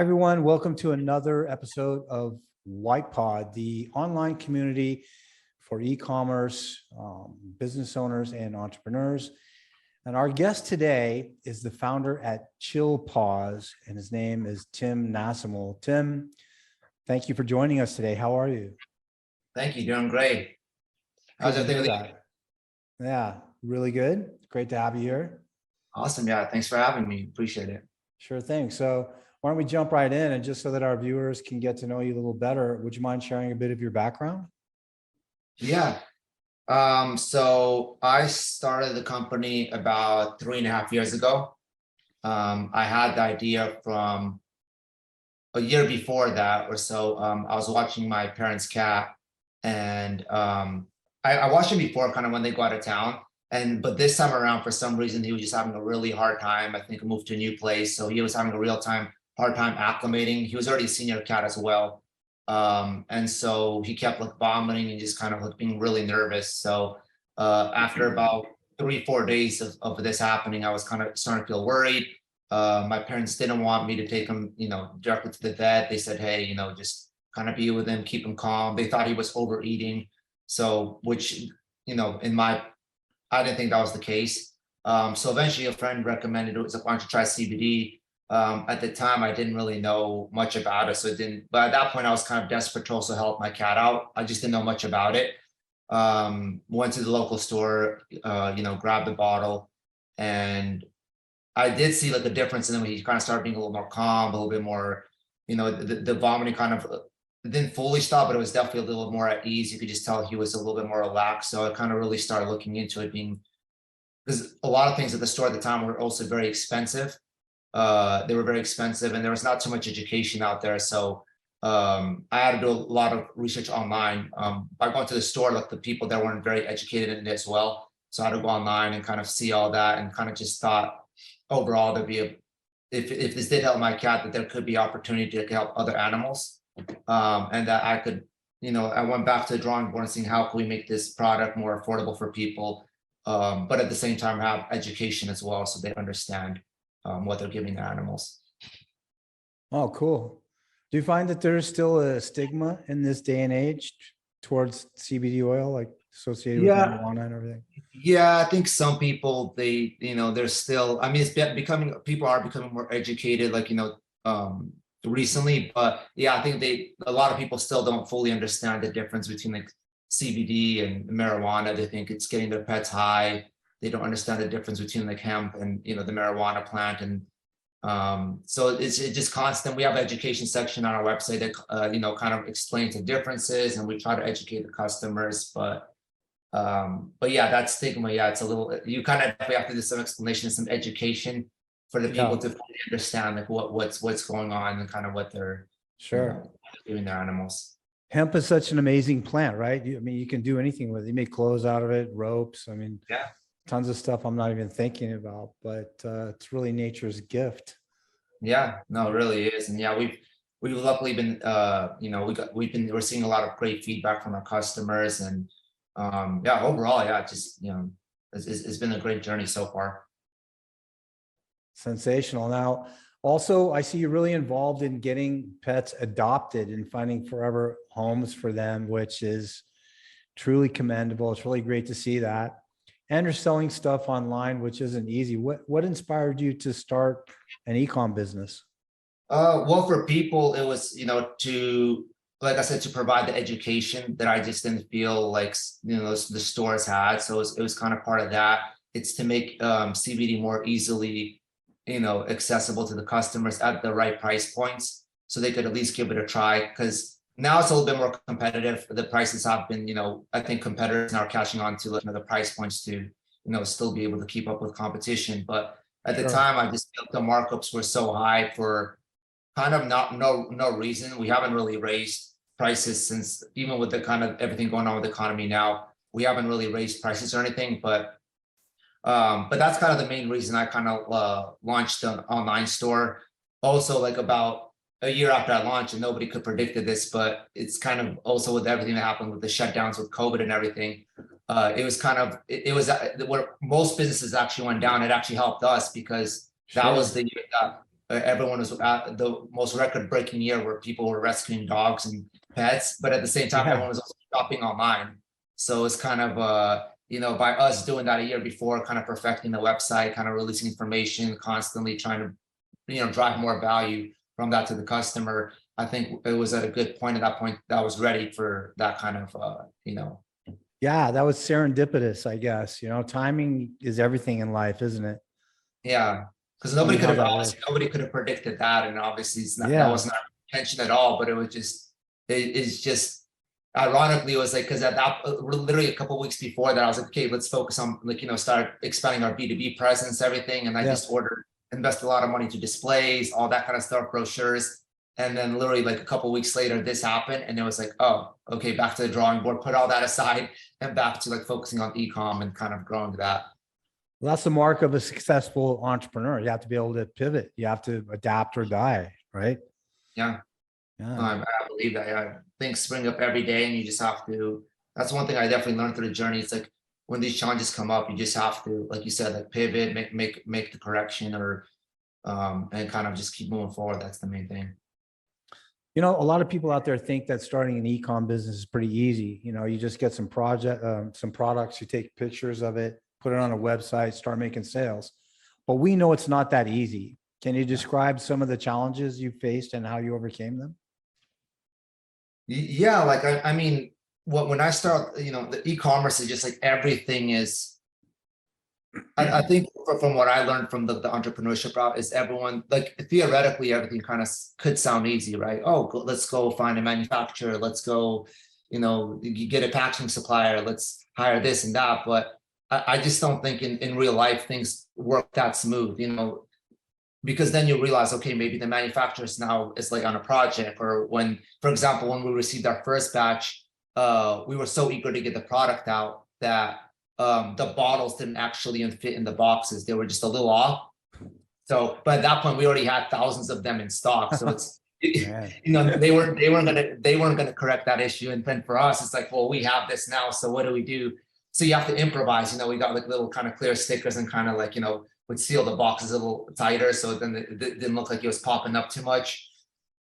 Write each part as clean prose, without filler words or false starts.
everyone. Welcome to another episode of WYTPod, the online community for e-commerce, business owners and entrepreneurs. And our guest today is the founder at Chill Pause, and his name is Tim Nasimul. Tim, thank you for joining us today. How are you? Thank you. Doing great. How's everything with you? Yeah, really good. Great to have you here. Awesome. Yeah. Thanks for having me. Appreciate it. Sure thing. So why don't we jump right in, and just so that our viewers can get to know you a little better, would you mind sharing a bit of your background? Yeah. So I started the company about 3.5 years ago. I had the idea from a year before that or so. I was watching my parents' cat, and I watched him before, kind of when they go out of town. But this time around, for some reason, he was just having a really hard time. I think he moved to a new place, so he was having a hard time acclimating. He was already a senior cat as well. And so he kept like vomiting and just kind of like being really nervous. So after about 3-4 days of this happening, I was kind of starting to feel worried. My parents didn't want me to take him, directly to the vet. They said, hey, just kind of be with him, keep him calm. They thought he was overeating. So, which, I didn't think that was the case. So eventually a friend recommended it. Was like, why don't you try CBD? At the time, I didn't really know much about it. But at that point, I was kind of desperate to also help my cat out. I just didn't know much about it. Went to the local store, grabbed the bottle, and I did see like a difference in him. He kind of started being a little more calm, a little bit more, the vomiting kind of didn't fully stop, but it was definitely a little more at ease. You could just tell he was a little bit more relaxed. So I kind of really started looking into it, because a lot of things at the store at the time were also very expensive. They were very expensive, and there was not too much education out there. So I had to do a lot of research online. By going to the store, like the people that weren't very educated in it as well. So I had to go online and kind of see all that, and kind of just thought overall there'd be if this did help my cat, that there could be opportunity to help other animals. And that I could, I went back to the drawing board and seeing how can we make this product more affordable for people, but at the same time have education as well, so they understand what they're giving the animals. Oh, cool. Do you find that there's still a stigma in this day and age towards CBD oil, like associated with marijuana and everything? Yeah, I think some people, there's still, it's people are becoming more educated, like, recently, but yeah, I think a lot of people still don't fully understand the difference between like CBD and marijuana. They think it's getting their pets high. They don't understand the difference between like hemp and the marijuana plant. And so it's just constant. We have an education section on our website that kind of explains the differences, and we try to educate the customers. But yeah, that stigma, it's a little, you kind of have to do some explanation, some education for the people to fully understand like what's going on and kind of what they're doing their animals. Hemp is such an amazing plant, right? You can do anything with it. You make clothes out of it, ropes. Tons of stuff I'm not even thinking about, but it's really nature's gift. Yeah, no, it really is. And yeah, we've luckily been we're seeing a lot of great feedback from our customers, and overall, just it's been a great journey so far. Sensational. Now, also, I see you're really involved in getting pets adopted and finding forever homes for them, which is truly commendable. It's really great to see that. And you're selling stuff online, which isn't easy. What inspired you to start an e-com business? Well, for people, it was, like I said, to provide the education that I just didn't feel like, the stores had. So it was kind of part of that. It's to make CBD more easily accessible to the customers at the right price points, so they could at least give it a try. Because now it's a little bit more competitive. The prices have been, I think competitors now are catching on to the price points to, still be able to keep up with competition. But at the time, I just felt the markups were so high for kind of no reason. We haven't really raised prices since, even with the kind of everything going on with the economy now, we haven't really raised prices or anything. But that's kind of the main reason I kind of launched an online store. Also, like about a year after I launched, and nobody could predicted this, but it's kind of also with everything that happened with the shutdowns with COVID and everything. It was kind of, it was what most businesses actually went down. It actually helped us, because that was the year that everyone was at the most record-breaking year where people were rescuing dogs and pets, but at the same time, Yeah. everyone was also shopping online. So it's kind of by us doing that a year before, kind of perfecting the website, kind of releasing information, constantly trying to drive more value from that to the customer. I think it was at a good point at that point that I was ready for that kind of. Yeah, that was serendipitous, I guess. Timing is everything in life, isn't it? Yeah, because Funny nobody could how have that obviously works. nobody could have predicted that, and obviously that Yeah. was not our intention at all. But it was just it's just ironically it was like because at that literally a couple of weeks before that I was like, okay, let's focus on start expanding our B2B presence, everything, and I Yeah. just invest a lot of money to displays, all that kind of stuff, brochures. And then literally like a couple of weeks later, this happened, and it was like, oh, okay, back to the drawing board, put all that aside, and back to like focusing on e-com and kind of growing that. Well, that's the mark of a successful entrepreneur. You have to be able to pivot. You have to adapt or die, right? Yeah. Yeah. I believe that. Yeah, things spring up every day, and you just have to. That's one thing I definitely learned through the journey. It's like when these challenges come up, you just have to, like you said, like pivot, make the correction, or and kind of just keep moving forward. That's the main thing. A lot of people out there think that starting an e-com business is pretty easy. You just get some products, you take pictures of it, put it on a website, start making sales. But we know it's not that easy. Can you describe some of the challenges you faced and how you overcame them? Yeah, like I mean, when I start, the e-commerce is just like everything is. I think from what I learned from the entrepreneurship route is everyone, like theoretically everything kind of could sound easy, right? Oh, let's go find a manufacturer, let's go, you get a packaging supplier, let's hire this and that. But I just don't think in real life things work that smooth, because then you realize, okay, maybe the manufacturers now is like on a project, or when, for example, when we received our first batch, we were so eager to get the product out that the bottles didn't actually fit in the boxes. They were just a little off. So, but at that point, we already had thousands of them in stock. So it's, they weren't gonna correct that issue. And then for us, it's like, well, we have this now. So what do we do? So you have to improvise. We got like little kind of clear stickers and kind of like, would seal the boxes a little tighter. So then it didn't look like it was popping up too much.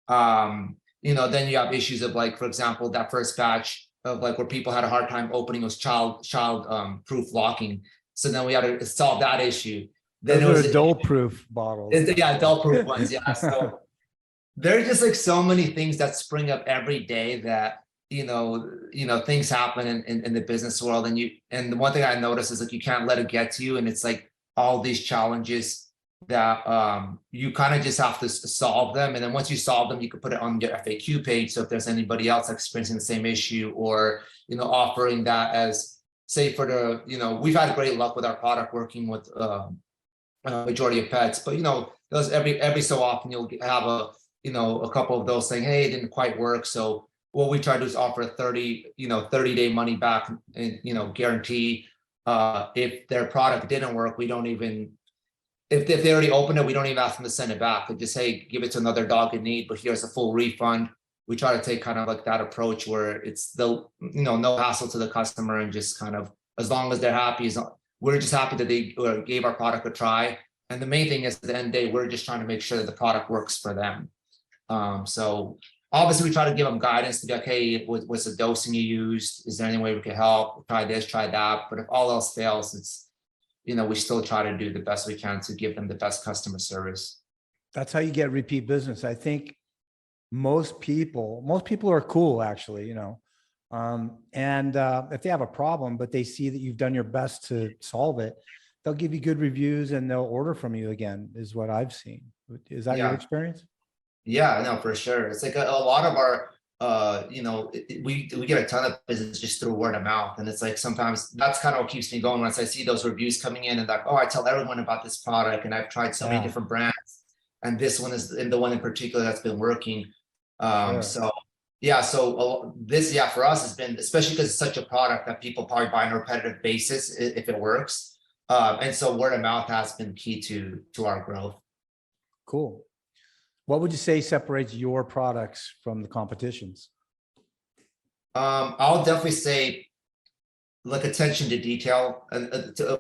Then you have issues of like, for example, that first batch of like where people had a hard time opening was child proof locking. So then we had to solve that issue. Then Those are adult proof bottles. Yeah, adult proof ones. Yeah. So there are just like so many things that spring up every day that things happen in the business world, and the one thing I noticed is like you can't let it get to you, and it's like all these challenges that you kind of just have to solve them, and then once you solve them, you can put it on your FAQ page. So if there's anybody else experiencing the same issue, or offering that as, say, for the we've had great luck with our product working with majority of pets, but those every so often you'll have a couple of those saying, hey, it didn't quite work. So what we try to do is offer a 30-day money back and guarantee. If their product didn't work, we don't even, if they already opened it, we don't even ask them to send it back. We just, hey, give it to another dog in need, but here's a full refund. We try to take kind of like that approach where it's no hassle to the customer, and just kind of, as long as they're happy, we're just happy that they gave our product a try. And the main thing is, at the end of the day, we're just trying to make sure that the product works for them. So obviously we try to give them guidance to be like, hey, what's the dosing you used? Is there any way we can help? Try this, try that. But if all else fails, it's, we still try to do the best we can to give them the best customer service. That's how you get repeat business. I think most people are cool, actually, and if they have a problem, but they see that you've done your best to solve it, they'll give you good reviews and they'll order from you again, is what I've seen. Is that your experience? Yeah, no, for sure. It's like a lot of our, we get a ton of business just through word of mouth. And it's like, sometimes that's kind of what keeps me going. Once I see those reviews coming in and like, oh, I tell everyone about this product, and I've tried so many different brands, and this one is the one in particular that's been working. So yeah, for us has been, especially because it's such a product that people probably buy on a repetitive basis if it works. And so word of mouth has been key to our growth. Cool. What would you say separates your products from the competition's? I'll definitely say like attention to detail, and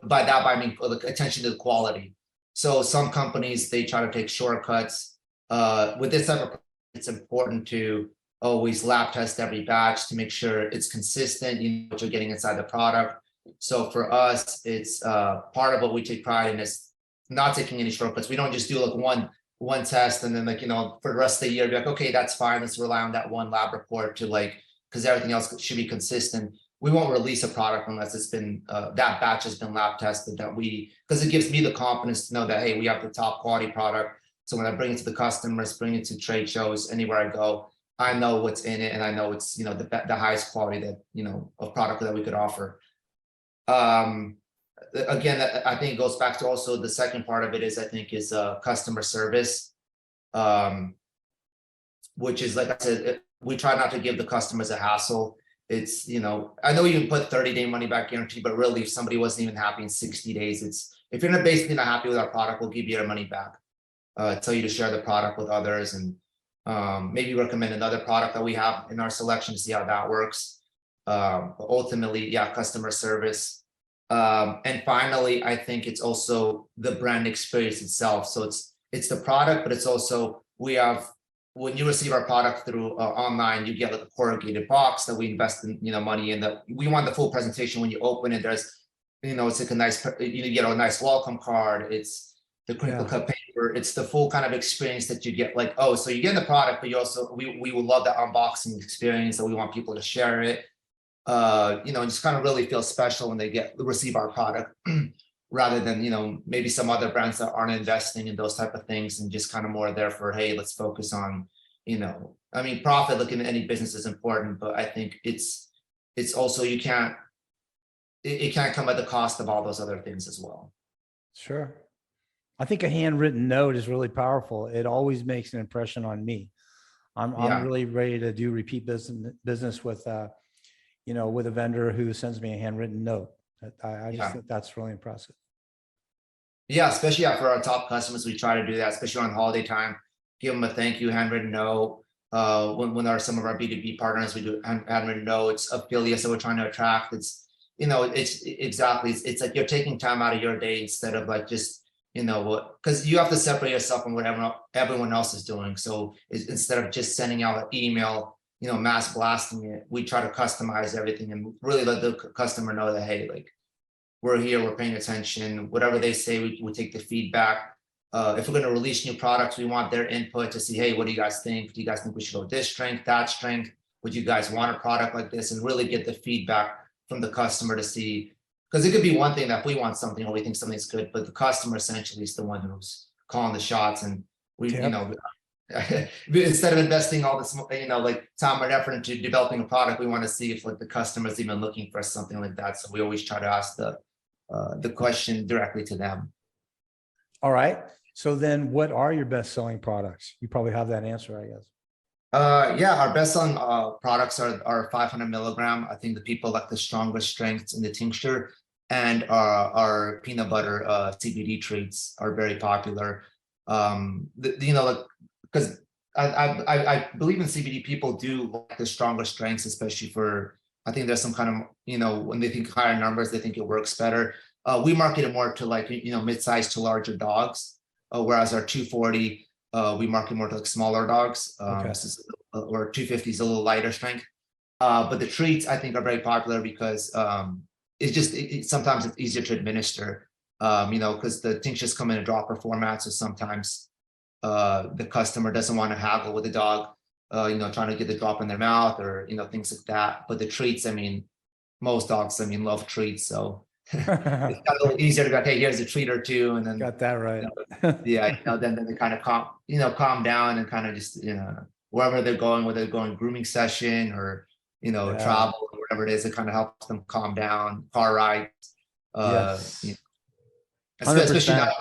by that I mean like attention to the quality. So some companies, they try to take shortcuts. With this type of product, it's important to always lab test every batch to make sure it's consistent, you know what you're getting inside the product. So for us, it's part of what we take pride in is not taking any shortcuts. We don't just do like one test and then, like, you know, for the rest of the year, be like, okay, that's fine. Let's rely on that one lab report to, like, because everything else should be consistent. We won't release a product unless it's been that batch has been lab tested, that because it gives me the confidence to know that, hey, we have the top quality product. So when I bring it to the customers, bring it to trade shows, anywhere I go, I know what's in it, and I know it's, you know, the highest quality that, you know, of product that we could offer. Again, I think it goes back to also the second part of it is, I think, is customer service, which is, like I said, we try not to give the customers a hassle. It's, you know, I know you can put 30-day money back guarantee, but really, if somebody wasn't even happy in 60 days, if you're basically not happy with our product, we'll give you your money back. Tell you to share the product with others, and maybe recommend another product that we have in our selection to see how that works. But ultimately, yeah, customer service. And finally, I think it's also the brand experience itself. So it's the product, but it's also, when you receive our product through online, you get like a corrugated box that we invest in, you know, money in. That we want the full presentation when you open it. There's, you know, it's like a nice, you get a nice welcome card. It's the crinkle cut paper. It's the full kind of experience that you get. Like, oh, so you get the product, but you also, we would love that unboxing experience, that we want people to share it. You know, and just kind of really feel special when they receive our product, rather than, you know, maybe some other brands that aren't investing in those type of things and just kind of more there for, hey, let's focus on, you know, I mean, profit, looking at any business is important, but I think it's also, it can't come at the cost of all those other things as well. Sure. I think a handwritten note is really powerful. It always makes an impression on me. I'm really ready to do repeat business with, you know, with a vendor who sends me a handwritten note. I just think that's really impressive. Yeah, especially for our top customers, we try to do that, especially on holiday time. Give them a thank you handwritten note. When some of our B2B partners, we do handwritten notes. Affiliates that we're trying to attract. It's, you know, it's like you're taking time out of your day instead of like just, you know, because you have to separate yourself from what everyone else is doing. So instead of just sending out an email, you know, mass blasting it, we try to customize everything and really let the customer know that, hey, like, we're here, we're paying attention. Whatever they say, we take the feedback. If we're going to release new products, we want their input to see, hey, what do you guys think? Do you guys think we should go this strength, that strength? Would you guys want a product like this? And really get the feedback from the customer to see, because it could be one thing that we want something or we think something's good, but the customer essentially is the one who's calling the shots. And we, you know, instead of investing all this, you know, like time and effort into developing a product, we want to see if like the customer's even looking for something like that. So we always try to ask the question directly to them. All right. So then what are your best selling products? You probably have that answer, I guess. Yeah, our best selling products are 500 milligram. I think the people like the strongest strengths in the tincture, and our peanut butter CBD treats are very popular. You know, like, because I believe in CBD, people do like the stronger strengths, especially for, I think there's some kind of, you know, when they think higher numbers, they think it works better. We market it more to, like, you know, mid-sized to larger dogs, whereas our 240, we market more to like smaller dogs, or 250 is a little lighter strength. But the treats, I think, are very popular because it's just, sometimes it's easier to administer, you know, because the tinctures come in a dropper format. So sometimes the customer doesn't want to haggle with the dog, you know, trying to get the drop in their mouth or, you know, things like that. But the treats, I mean, most dogs, I mean, love treats. So it's got a little easier to go, hey, here's a treat or two. And then got that right. You know, yeah, you know, then they kind of calm down and kind of just, you know, wherever they're going, whether they're going grooming session or, you know, travel or whatever it is, it kind of helps them calm down, car rides. Yes. You know, 100%.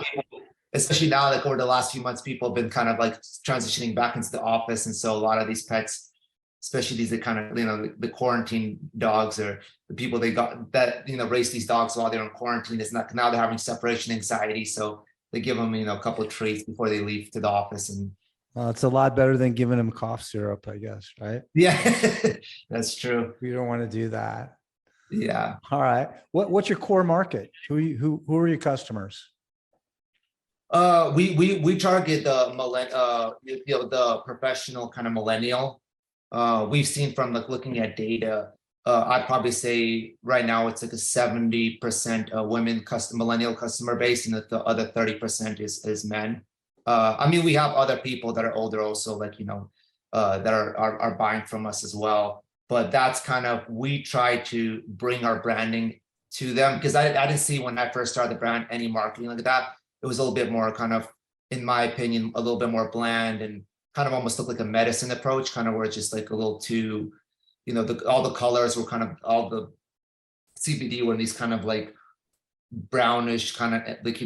especially now, like over the last few months, people have been kind of like transitioning back into the office. And so a lot of these pets, especially these, that kind of, you know, the quarantine dogs, or the people they got that, you know, raise these dogs while they're in quarantine, it's not, now they're having separation anxiety. So they give them, you know, a couple of treats before they leave to the office. And it's a lot better than giving them cough syrup, I guess, right? Yeah, that's true. We don't want to do that. Yeah. All right. What's your core market? Who are your customers? We target the the professional kind of millennial. We've seen from like looking at data, I'd probably say right now it's like a 70% women millennial customer base, and the other 30% is men. I mean, we have other people that are older also, like, that are buying from us as well. But that's kind of, we try to bring our branding to them, because I didn't see when I first started the brand any marketing like that. It was a little bit more kind of, in my opinion, a little bit more bland and kind of almost looked like a medicine approach, kind of where it's just like a little too, all the colors were kind of, all the CBD were these kind of like brownish kind of like,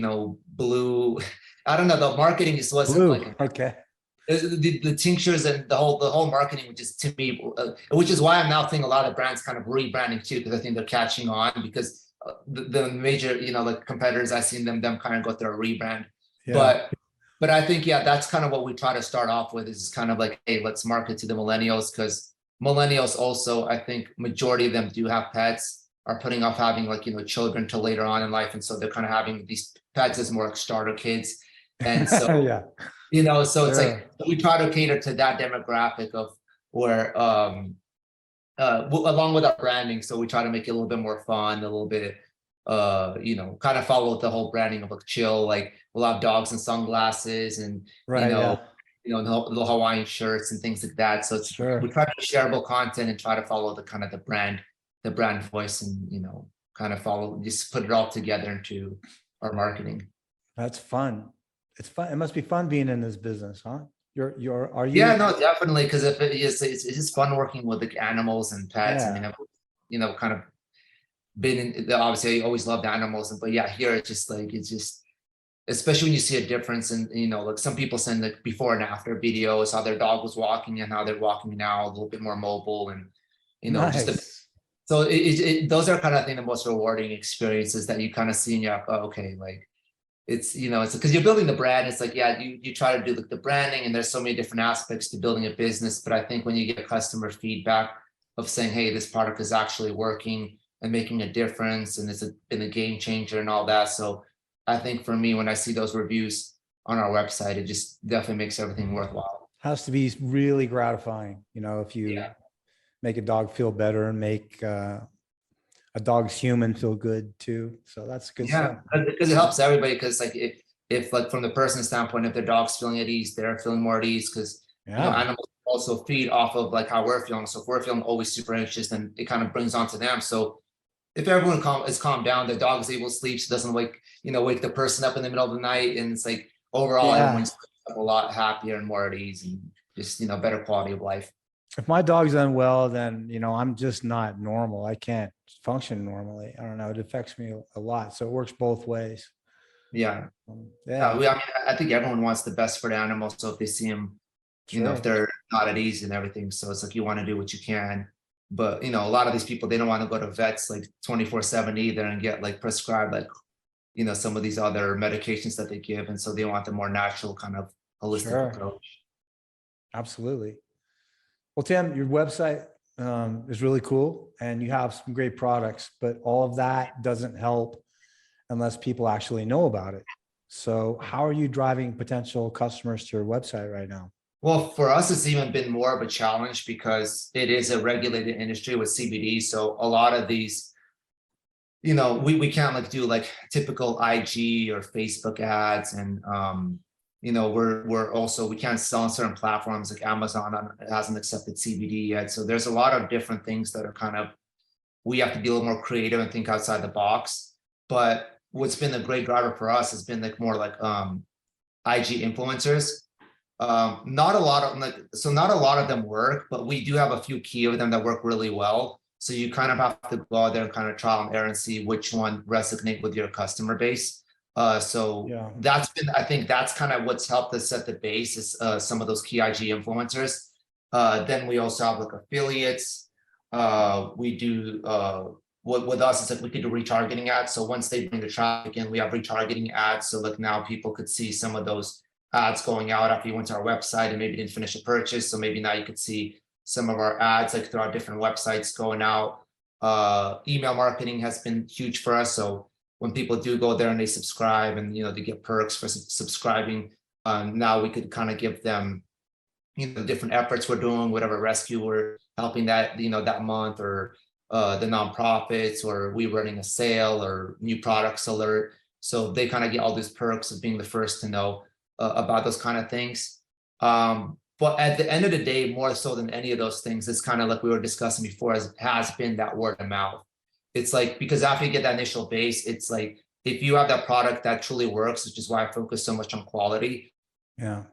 blue. I don't know, the marketing just wasn't Blue. like, Okay. the tinctures and the whole marketing, which is to me, which is why I'm now seeing a lot of brands kind of rebranding too, because I think they're catching on, because the major, like competitors, I've seen them kind of go through a rebrand. Yeah. But I think, yeah, that's kind of what we try to start off with, is kind of like, hey, let's market to the millennials, because millennials also, I think majority of them do have pets, are putting off having like, children till later on in life. And so they're kind of having these pets as more like starter kids. And so, Yeah. so it's Sure. like, we try to cater to that demographic of where, along with our branding. So we try to make it a little bit more fun, a little bit, kind of follow the whole branding of like chill, like we'll have dogs and sunglasses and, Right. Yeah. the Hawaiian shirts and things like that. So it's, we Sure. try to be shareable content and try to follow the kind of the brand voice, and, kind of follow, just put it all together into our marketing. That's fun. It's fun. It must be fun being in this business, huh? Are Yeah, you? no, definitely. Because if it's just fun working with like animals and pets. I mean, Yeah. I've, kind of been in, obviously I always loved animals, but yeah, here it's just like, especially when you see a difference in, like some people send like before and after videos, how their dog was walking and how they're walking now, a little bit more mobile, and, Nice. so those are kind of, I think, the most rewarding experiences that you kind of see, and you're like, oh, okay, like, it's, it's because you're building the brand. It's like, yeah, you try to do like the branding, and there's so many different aspects to building a business. But I think when you get customer feedback of saying, hey, this product is actually working and making a difference, and it's been a game changer and all that. So I think for me, when I see those reviews on our website, it just definitely makes everything worthwhile. Has to be really gratifying, if you Yeah. make a dog feel better and make a dog's human feel good too. So that's good Yeah, stuff. because it helps everybody. Because like, if like from the person's standpoint, if their dog's feeling at ease, they're feeling more at ease, because Yeah. animals also feed off of like how we're feeling. So if we're feeling always super anxious, then it kind of brings on to them. So if everyone is calmed down, the dog is able to sleep, so it doesn't wake the person up in the middle of the night, and it's like overall Yeah. everyone's a lot happier and more at ease, and just better quality of life. If my dog's unwell, then, I'm just not normal. I can't function normally. I don't know. It affects me a lot. So it works both ways. Yeah. Yeah, I mean, I think everyone wants the best for the animal. So if they see them, if sure. they're not at ease and everything, so it's like you want to do what you can. But a lot of these people, they don't want to go to vets like 24/7 either and get like prescribed like some of these other medications that they give, and so they want the more natural kind of holistic Sure. approach. Absolutely. Well, Tim, your website is really cool and you have some great products, but all of that doesn't help unless people actually know about it. So how are you driving potential customers to your website right now? Well, for us, it's even been more of a challenge because it is a regulated industry with CBD. So a lot of these, we can't like do like typical IG or Facebook ads, and we're also, we can't sell on certain platforms like Amazon. It hasn't accepted CBD yet. So there's a lot of different things that are kind of, we have to be a little more creative and think outside the box. But what's been a great driver for us has been like more like IG influencers. Not a lot of not a lot of them work, but we do have a few key of them that work really well. So you kind of have to go out there and kind of trial and error and see which one resonate with your customer base. So Yeah. I think that's kind of what's helped us set the base, is some of those key IG influencers. Then we also have like affiliates. We do with us, it's like we could do retargeting ads. So once they bring the traffic in, we have retargeting ads. So like now people could see some of those ads going out after you went to our website and maybe didn't finish a purchase. So maybe now you could see some of our ads like throughout different websites going out. Email marketing has been huge for us. So when people do go there and they subscribe and, they get perks for subscribing, now we could kind of give them, different efforts we're doing, whatever rescue we're helping that, that month, or the nonprofits, or we running a sale or new products alert. So they kind of get all these perks of being the first to know about those kind of things. But at the end of the day, more so than any of those things, it's kind of like we were discussing before, has been that word of mouth. It's like, because after you get that initial base, it's like, if you have that product that truly works, which is why I focus so much on quality. Yeah.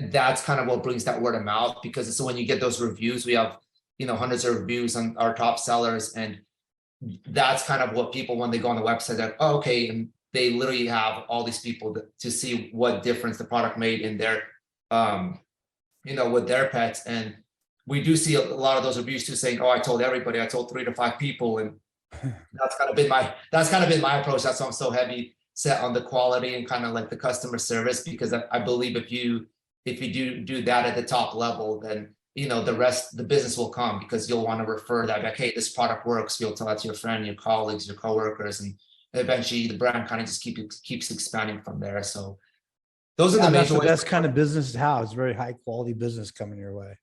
That's kind of what brings that word of mouth, because so when you get those reviews, we have, hundreds of reviews on our top sellers. And that's kind of what people, when they go on the website, that, oh, okay. And they literally have all these people to see what difference the product made in their, with their pets. And we do see a lot of those reviews too, saying, oh, I told everybody, I told 3 to 5 people. And that's kind of been my approach. That's why I'm so heavy set on the quality and kind of like the customer service, because I believe if you do that at the top level, then the business will come, because you'll want to refer that, like, hey, this product works. You'll tell that to your friend, your colleagues, your coworkers, and eventually the brand kind of just keeps expanding from there. So those are the That's major the ways. best kind of business to have. It's very high quality business coming your way.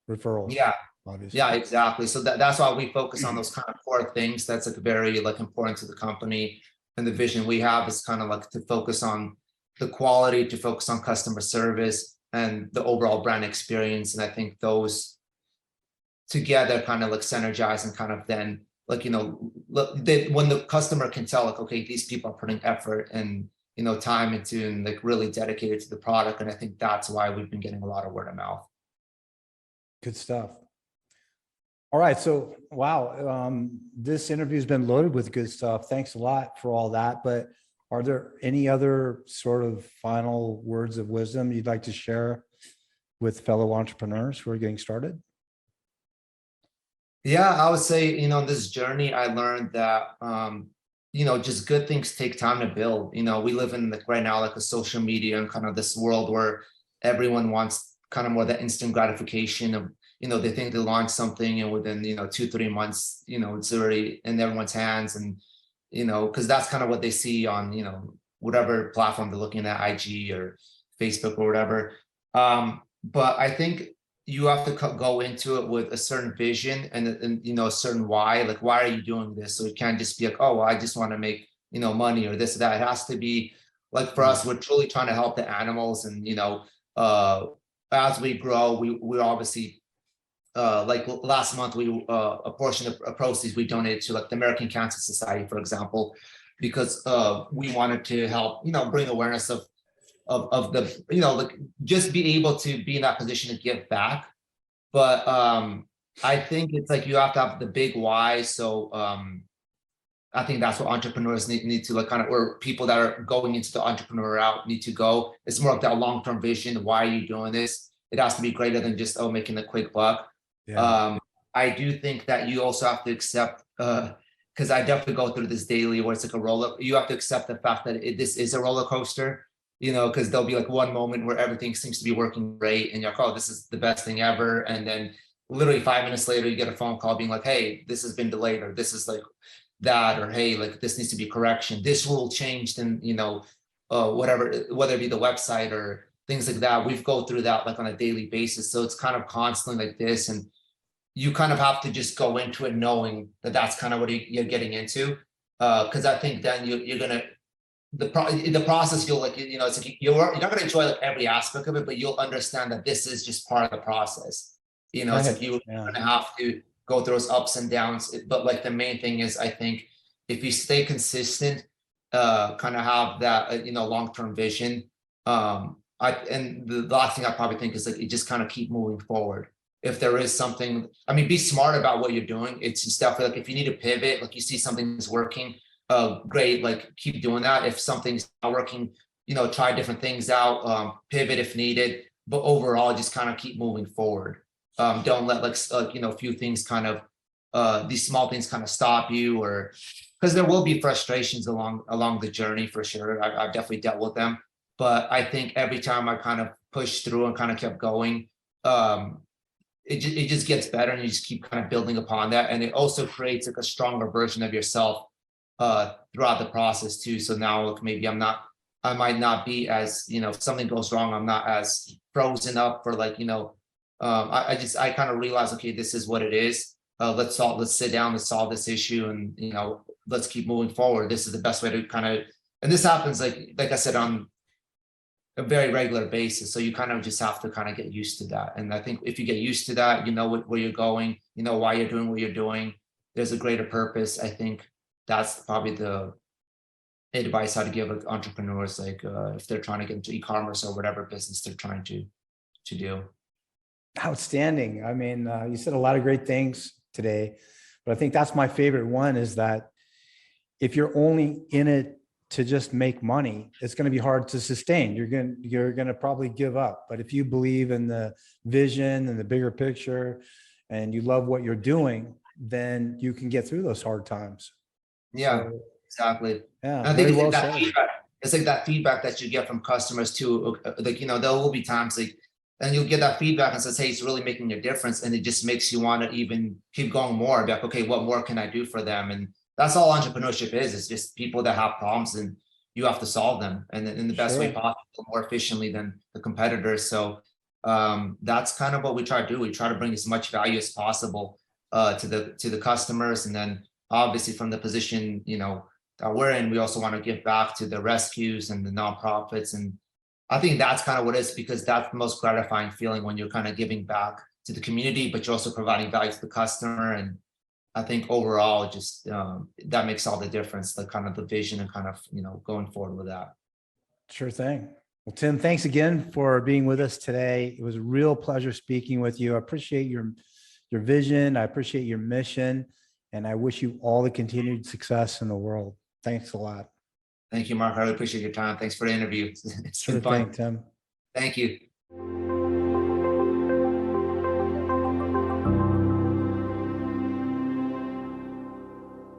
Referrals. Yeah. Obviously. Yeah, exactly. So that's why we focus on those kind of core things. That's like very important to the company, and the vision we have is kind of like to focus on the quality, to focus on customer service and the overall brand experience. And I think those together kind of like synergize and kind of then like, when the customer can tell, like, okay, these people are putting effort and, time into, and like really dedicated to the product. And I think that's why we've been getting a lot of word of mouth. Good stuff. All right. So, wow. This interview has been loaded with good stuff. Thanks a lot for all that. But are there any other sort of final words of wisdom you'd like to share with fellow entrepreneurs who are getting started? Yeah, I would say, this journey, I learned that, just good things take time to build. We live in right now, like a social media and kind of this world where everyone wants kind of more that instant gratification of, they think they launch something and within, 2-3 months, it's already in everyone's hands. And, because that's kind of what they see on, whatever platform they're looking at, IG or Facebook or whatever. But I think you have to go into it with a certain vision and a certain why. Like, why are you doing this? So it can't just be like, oh, well, I just want to make, money or this or that. It has to be like, for us, we're truly trying to help the animals. And, as we grow, we're obviously, like last month, a portion of proceeds we donated to like the American Cancer Society, for example, because we wanted to help, bring awareness of the, like, just be able to be in that position to give back. But I think it's like, you have to have the big why. So I think that's what entrepreneurs need to like kind of, or people that are going into the entrepreneur route need to go. It's more of that long-term vision. Why are you doing this? It has to be greater than just, making a quick buck. Yeah. I do think that you also have to accept, because I definitely go through this daily where it's like a roller. You have to accept the fact that this is a roller coaster, because there'll be like one moment where everything seems to be working great and you're like, oh, this is the best thing ever. And then literally 5 minutes later, you get a phone call being like, hey, this has been delayed, or this is like that, or hey, like this needs to be correction. This rule changed, and whatever, whether it be the website or things like that. We've go through that like on a daily basis. So it's kind of constantly like this. And you kind of have to just go into it knowing that that's kind of what you're getting into. Because I think then you're going to, the process, you'll like, it's like you're not going to enjoy like every aspect of it, but you'll understand that this is just part of the process. It's like you're going to have to go through those ups and downs. But like the main thing is, I think if you stay consistent, kind of have that, long-term vision. And the last thing I probably think is like, you just kind of keep moving forward. If there is something, I mean, be smart about what you're doing. It's just definitely like, if you need to pivot, like you see something's working, great, like keep doing that. If something's not working, try different things out, pivot if needed, but overall just kind of keep moving forward. Don't let like, a few things kind of, these small things kind of stop you, or because there will be frustrations along the journey for sure. I've definitely dealt with them, but I think every time I kind of pushed through and kind of kept going, it just gets better, and you just keep kind of building upon that. And it also creates like a stronger version of yourself throughout the process too. So now look, maybe I might not be as, if something goes wrong, I'm not as frozen up for like, I kind of realize, okay, this is what it is. Let's sit down and solve this issue, and let's keep moving forward. This is the best way to kind of, and this happens like I said, on a very regular basis. So you kind of just have to kind of get used to that. And I think if you get used to that, you know where you're going, you know why you're doing what you're doing. There's a greater purpose. I think that's probably the advice I'd give entrepreneurs, like if they're trying to get into e-commerce or whatever business they're trying to do. Outstanding. I mean, you said a lot of great things today, but I think that's my favorite one, is that if you're only in it to just make money, it's going to be hard to sustain. You're going to probably give up. But if you believe in the vision and the bigger picture, and you love what you're doing, then you can get through those hard times. Yeah, So, exactly. yeah, And I very think well it's like that said. feedback. It's like that feedback that you get from customers too. Like, there will be times like, and you'll get that feedback and says, hey, it's really making a difference. And it just makes you want to even keep going more. Be like, okay, what more can I do for them? And that's all entrepreneurship is. It's just people that have problems and you have to solve them, and in the best way Sure. possible, more efficiently than the competitors. So that's kind of what we try to do. We try to bring as much value as possible to the customers. And then obviously from the position, that we're in, we also want to give back to the rescues and the nonprofits. And I think that's kind of what it is, because that's the most gratifying feeling, when you're kind of giving back to the community, but you're also providing value to the customer. And I think overall, just that makes all the difference, the kind of the vision and kind of, going forward with that. Sure thing. Well, Tim, thanks again for being with us today. It was a real pleasure speaking with you. I appreciate your vision. I appreciate your mission, and I wish you all the continued success in the world. Thanks a lot. Thank you, Mark. I really appreciate your time. Thanks for the interview. It's Sure been fun. thing, Tim. Thank you.